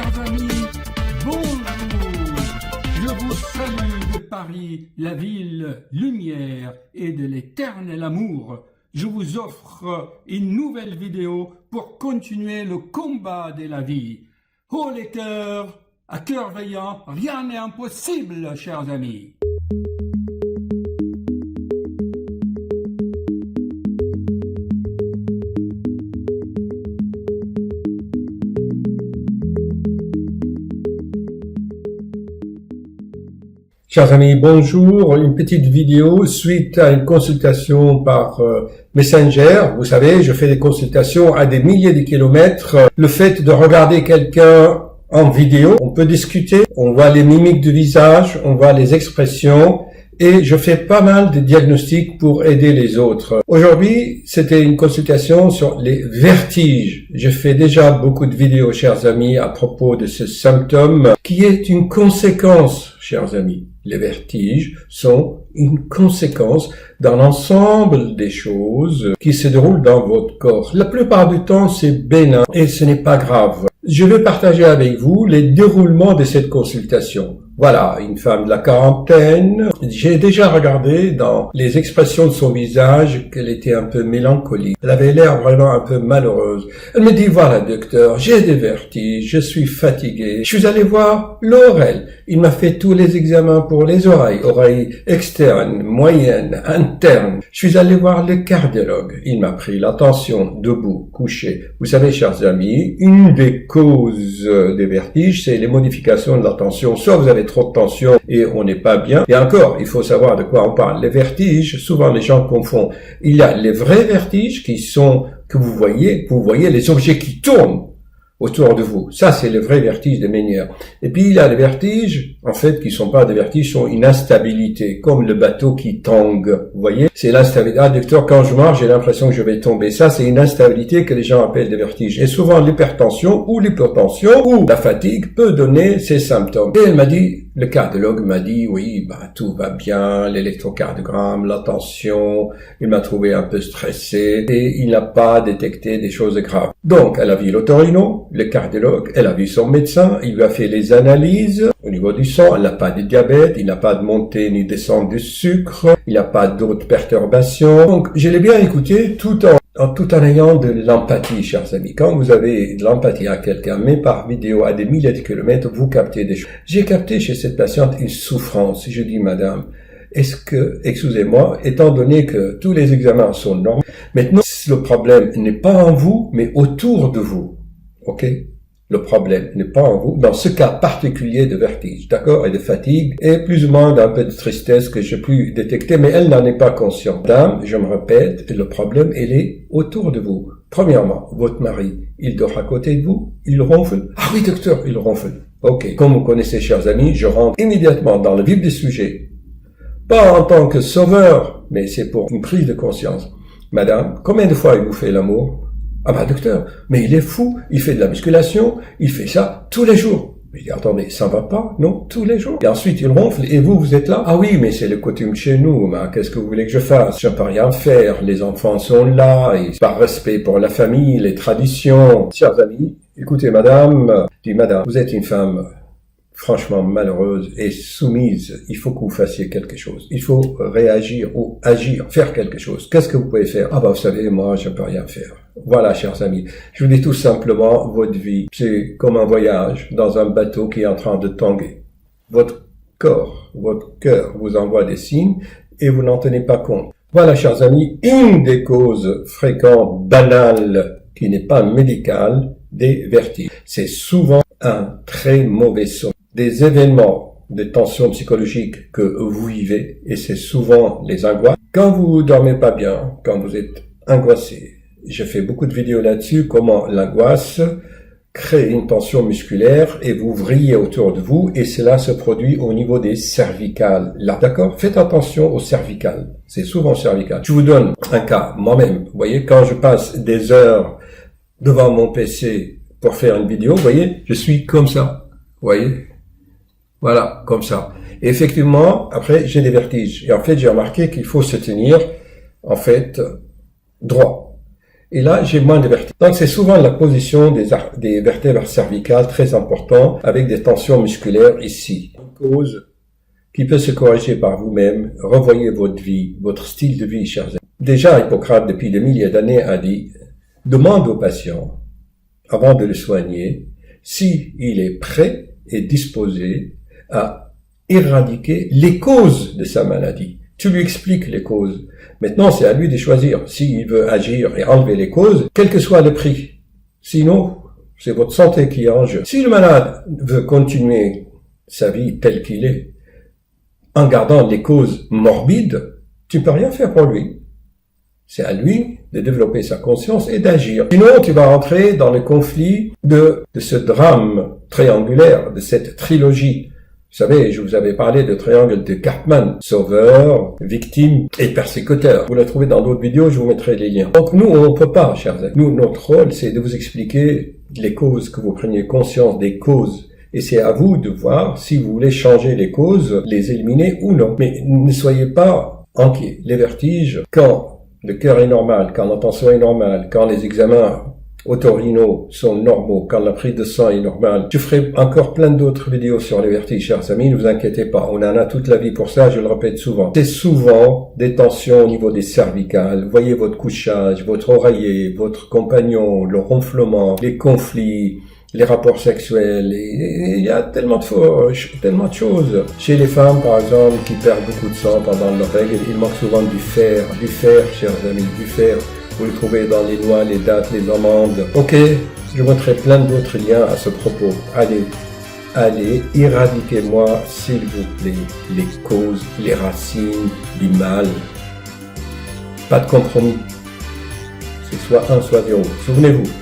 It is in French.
Chers amis, bonjour. Je vous salue de Paris, la ville lumière et de l'éternel amour. Je vous offre une nouvelle vidéo pour continuer le combat de la vie. Oh les cœurs, à cœur veillant, rien n'est impossible, chers amis. Chers amis, bonjour. Une petite vidéo suite à une consultation par Messenger. Vous savez, je fais des consultations à des milliers de kilomètres. Le fait de regarder quelqu'un en vidéo, on peut discuter, on voit les mimiques du visage, on voit les expressions et je fais pas mal de diagnostics pour aider les autres. Aujourd'hui, c'était une consultation sur les vertiges. Je fais déjà beaucoup de vidéos, chers amis, à propos de ce symptôme qui est une conséquence, chers amis. Les vertiges sont une conséquence d'un ensemble des choses qui se déroulent dans votre corps. La plupart du temps, c'est bénin et ce n'est pas grave. Je vais partager avec vous les déroulements de cette consultation. Voilà, une femme de la quarantaine. J'ai déjà regardé dans les expressions de son visage qu'elle était un peu mélancolique. Elle avait l'air vraiment un peu malheureuse. Elle me dit, voilà docteur, j'ai des vertiges, je suis fatiguée. Je suis allé voir l'oreille. Il m'a fait tous les examens pour les oreilles externes, moyennes, internes. Je suis allé voir le cardiologue. Il m'a pris la tension, debout, couché. Vous savez, chers amis, une des causes des vertiges, c'est les modifications de la tension. Soit vous avez trop de tension et on n'est pas bien. Et encore, il faut savoir de quoi on parle. Les vertiges, souvent les gens confondent. Il y a les vrais vertiges qui sont, que vous voyez les objets qui tournent autour de vous. Ça, c'est le vrai vertige de Ménière. Et puis, il y a les vertiges, en fait, qui sont pas des vertiges, sont une instabilité, comme le bateau qui tangue. Vous voyez? C'est l'instabilité. Ah, docteur, quand je marche, j'ai l'impression que je vais tomber. Ça, c'est une instabilité que les gens appellent des vertiges. Et souvent, l'hypertension ou l'hypotension ou la fatigue peut donner ces symptômes. Et elle m'a dit, le cardiologue m'a dit, oui, tout va bien, l'électrocardiogramme, la tension, il m'a trouvé un peu stressé et il n'a pas détecté des choses graves. Donc, elle a vu l'otorino, le cardiologue, elle a vu son médecin, il lui a fait les analyses au niveau du sang, elle n'a pas de diabète, il n'a pas de montée ni descente du sucre, il n'a pas d'autres perturbations. Donc, je l'ai bien écouté tout en ayant de l'empathie, chers amis. Quand vous avez de l'empathie à quelqu'un, mais par vidéo à des milliers de kilomètres, vous captez des choses. J'ai capté chez cette patiente une souffrance. Je dis, madame, est-ce que, excusez-moi, étant donné que tous les examens sont normaux, maintenant, le problème n'est pas en vous, mais autour de vous. OK? Le problème n'est pas en vous, dans ce cas particulier de vertige, d'accord, et de fatigue, et plus ou moins d'un peu de tristesse que j'ai pu détecter, mais elle n'en est pas consciente. Dame, je me répète, le problème, il est autour de vous. Premièrement, votre mari, il dort à côté de vous, il ronfle. Ah oui, docteur, il ronfle. OK. Comme vous connaissez, chers amis, je rentre immédiatement dans le vif du sujet. Pas en tant que sauveur, mais c'est pour une prise de conscience. Madame, combien de fois il vous fait l'amour? Ah docteur, mais il est fou, il fait de la musculation, il fait ça tous les jours. Mais attendez, ça va pas, non, tous les jours. Et ensuite il ronfle, et vous êtes là. Ah oui, mais c'est le coutume chez nous, mais qu'est-ce que vous voulez que je fasse? Je ne peux rien faire, les enfants sont là, et par respect pour la famille, les traditions. Chers amis, écoutez madame, vous êtes une femme franchement malheureuse et soumise, il faut que vous fassiez quelque chose. Il faut réagir ou agir, faire quelque chose. Qu'est-ce que vous pouvez faire? Ah vous savez, moi, je ne peux rien faire. Voilà, chers amis. Je vous dis tout simplement, votre vie, c'est comme un voyage dans un bateau qui est en train de tanguer. Votre corps, votre cœur vous envoie des signes et vous n'en tenez pas compte. Voilà, chers amis, une des causes fréquentes, banales, qui n'est pas médicale, des vertiges. C'est souvent un très mauvais son. Des événements, des tensions psychologiques que vous vivez, et c'est souvent les angoisses. Quand vous dormez pas bien, quand vous êtes angoissé, j'ai fait beaucoup de vidéos là-dessus, comment l'angoisse crée une tension musculaire et vous vrillez autour de vous, et cela se produit au niveau des cervicales. Là, d'accord? Faites attention aux cervicales. C'est souvent cervical. Je vous donne un cas, moi-même. Vous voyez, quand je passe des heures devant mon PC pour faire une vidéo, vous voyez, je suis comme ça. Vous voyez? Voilà, comme ça. Et effectivement, après, j'ai des vertiges. Et en fait, j'ai remarqué qu'il faut se tenir, en fait, droit. Et là, j'ai moins de vertiges. Donc, c'est souvent la position des vertèbres cervicales très important avec des tensions musculaires ici. Une cause qui peut se corriger par vous-même. Revoyez votre vie, votre style de vie, chers amis. Déjà, Hippocrate, depuis des milliers d'années, a dit « Demande au patient, avant de le soigner, si il est prêt et disposé à éradiquer les causes de sa maladie. » Tu lui expliques les causes. Maintenant, c'est à lui de choisir s'il veut agir et enlever les causes, quel que soit le prix. Sinon, c'est votre santé qui est en jeu. Si le malade veut continuer sa vie telle qu'il est, en gardant les causes morbides, tu peux rien faire pour lui. C'est à lui de développer sa conscience et d'agir. Sinon, tu vas rentrer dans le conflit de ce drame triangulaire, de cette trilogie. Vous savez, je vous avais parlé de triangle de Karpman, sauveur, victime et persécuteur. Vous le trouvez dans d'autres vidéos, je vous mettrai les liens. Donc nous, on ne peut pas, chers amis. Nous, notre rôle, c'est de vous expliquer les causes, que vous preniez conscience des causes. Et c'est à vous de voir si vous voulez changer les causes, les éliminer ou non. Mais ne soyez pas inquiets. Les vertiges, quand le cœur est normal, quand la tension est normale, quand les examens otorhinaux sont normaux, quand la prise de sang est normale. Je ferai encore plein d'autres vidéos sur les vertiges, chers amis, ne vous inquiétez pas, on en a toute la vie pour ça, je le répète souvent. C'est souvent des tensions au niveau des cervicales, voyez votre couchage, votre oreiller, votre compagnon, le ronflement, les conflits, les rapports sexuels, et il y a tellement de choses. Chez les femmes, par exemple, qui perdent beaucoup de sang pendant leurs règles, il manque souvent du fer, chers amis, du fer. Vous le trouvez dans les noix, les dattes, les amandes. Ok, je montrerai plein d'autres liens à ce propos. Allez, éradiquez-moi, s'il vous plaît, les causes, les racines du mal. Pas de compromis. C'est soit 1, soit 0. Souvenez-vous.